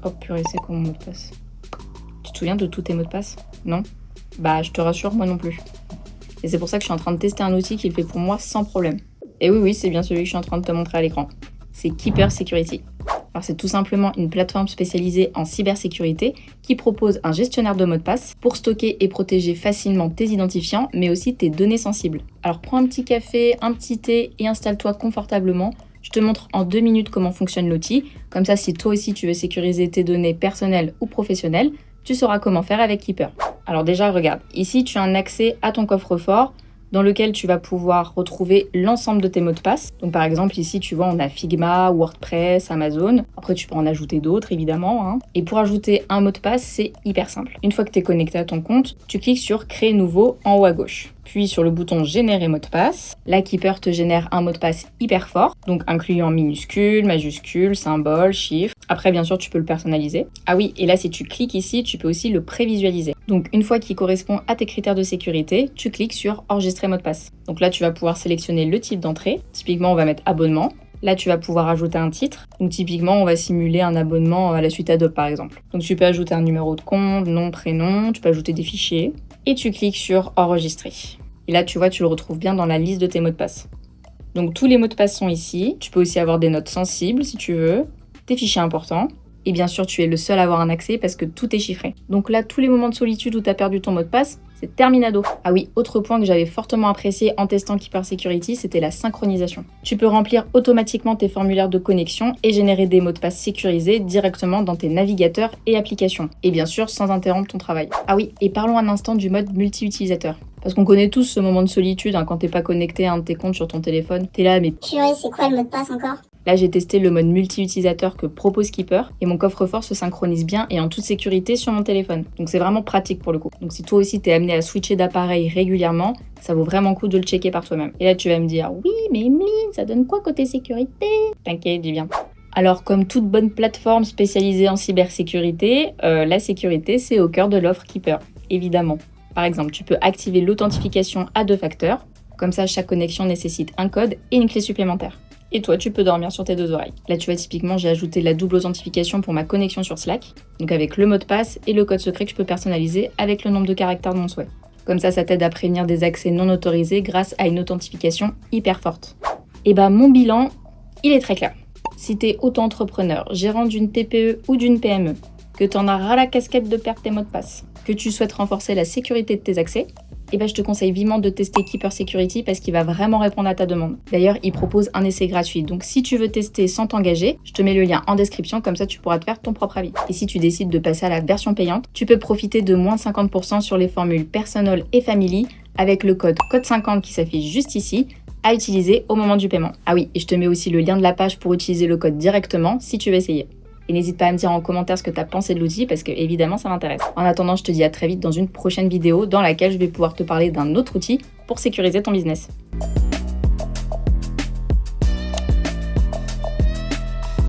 Oh purée, c'est quoi mon mot de passe? Tu te souviens de tous tes mots de passe? Non? Bah je te rassure, moi non plus. Et c'est pour ça que je suis en train de tester un outil qui le fait pour moi sans problème. Et oui, c'est bien celui que je suis en train de te montrer à l'écran. C'est Keeper Security. Alors c'est tout simplement une plateforme spécialisée en cybersécurité qui propose un gestionnaire de mots de passe pour stocker et protéger facilement tes identifiants, mais aussi tes données sensibles. Alors prends un petit café, un petit thé et installe-toi confortablement. Je te montre en 2 minutes comment fonctionne l'outil. Comme ça, si toi aussi tu veux sécuriser tes données personnelles ou professionnelles, tu sauras comment faire avec Keeper. Alors déjà, regarde, ici tu as un accès à ton coffre-fort dans lequel tu vas pouvoir retrouver l'ensemble de tes mots de passe. Donc par exemple ici tu vois on a Figma, WordPress, Amazon. Après tu peux en ajouter d'autres évidemment, hein. Et pour ajouter un mot de passe c'est hyper simple. Une fois que tu es connecté à ton compte, tu cliques sur Créer nouveau en haut à gauche. Puis sur le bouton Générer mot de passe, là Keeper te génère un mot de passe hyper fort, donc incluant minuscules, majuscules, symboles, chiffres. Après bien sûr tu peux le personnaliser. Ah oui, et là si tu cliques ici, tu peux aussi le prévisualiser. Donc une fois qu'il correspond à tes critères de sécurité, tu cliques sur Enregistrer mot de passe. Donc là tu vas pouvoir sélectionner le type d'entrée. Typiquement on va mettre abonnement. Là, tu vas pouvoir ajouter un titre. Donc, typiquement, on va simuler un abonnement à la suite Adobe, par exemple. Donc, tu peux ajouter un numéro de compte, nom, prénom, tu peux ajouter des fichiers. Et tu cliques sur Enregistrer. Et là, tu vois, tu le retrouves bien dans la liste de tes mots de passe. Donc, tous les mots de passe sont ici. Tu peux aussi avoir des notes sensibles, si tu veux, des fichiers importants. Et bien sûr, tu es le seul à avoir un accès parce que tout est chiffré. Donc là, tous les moments de solitude où tu as perdu ton mot de passe, c'est terminado. Ah oui, autre point que j'avais fortement apprécié en testant Keeper Security, c'était la synchronisation. Tu peux remplir automatiquement tes formulaires de connexion et générer des mots de passe sécurisés directement dans tes navigateurs et applications. Et bien sûr, sans interrompre ton travail. Ah oui, et parlons un instant du mode multi-utilisateur. Parce qu'on connaît tous ce moment de solitude, hein, quand t'es pas connecté à un de tes comptes sur ton téléphone. T'es là, mais Purée, c'est quoi le mot de passe encore? Là, j'ai testé le mode multi-utilisateur que propose Keeper et mon coffre-fort se synchronise bien et en toute sécurité sur mon téléphone. Donc c'est vraiment pratique pour le coup. Donc si toi aussi t'es amené à switcher d'appareil régulièrement, ça vaut vraiment le coup de le checker par toi-même. Et là, tu vas me dire, oui, mais Emeline, ça donne quoi côté sécurité? T'inquiète, dis bien. Alors, comme toute bonne plateforme spécialisée en cybersécurité, la sécurité, c'est au cœur de l'offre Keeper, évidemment. Par exemple, tu peux activer l'authentification à 2 facteurs. Comme ça, chaque connexion nécessite un code et une clé supplémentaire. Et toi, tu peux dormir sur tes 2 oreilles. Là, tu vois, typiquement, j'ai ajouté la double authentification pour ma connexion sur Slack. Donc avec le mot de passe et le code secret que je peux personnaliser avec le nombre de caractères de mon souhait. Comme ça t'aide à prévenir des accès non autorisés grâce à une authentification hyper forte. Et bah, mon bilan, il est très clair. Si t'es auto-entrepreneur, gérant d'une TPE ou d'une PME, que t'en as ras la casquette de perdre tes mots de passe, que tu souhaites renforcer la sécurité de tes accès, et ben je te conseille vivement de tester Keeper Security parce qu'il va vraiment répondre à ta demande. D'ailleurs, il propose un essai gratuit, donc si tu veux tester sans t'engager, je te mets le lien en description, comme ça tu pourras te faire ton propre avis. Et si tu décides de passer à la version payante, tu peux profiter de moins 50% sur les formules Personal et Family avec le code CODE50 qui s'affiche juste ici, à utiliser au moment du paiement. Ah oui, et je te mets aussi le lien de la page pour utiliser le code directement si tu veux essayer. Et n'hésite pas à me dire en commentaire ce que tu as pensé de l'outil parce que évidemment ça m'intéresse. En attendant, je te dis à très vite dans une prochaine vidéo dans laquelle je vais pouvoir te parler d'un autre outil pour sécuriser ton business.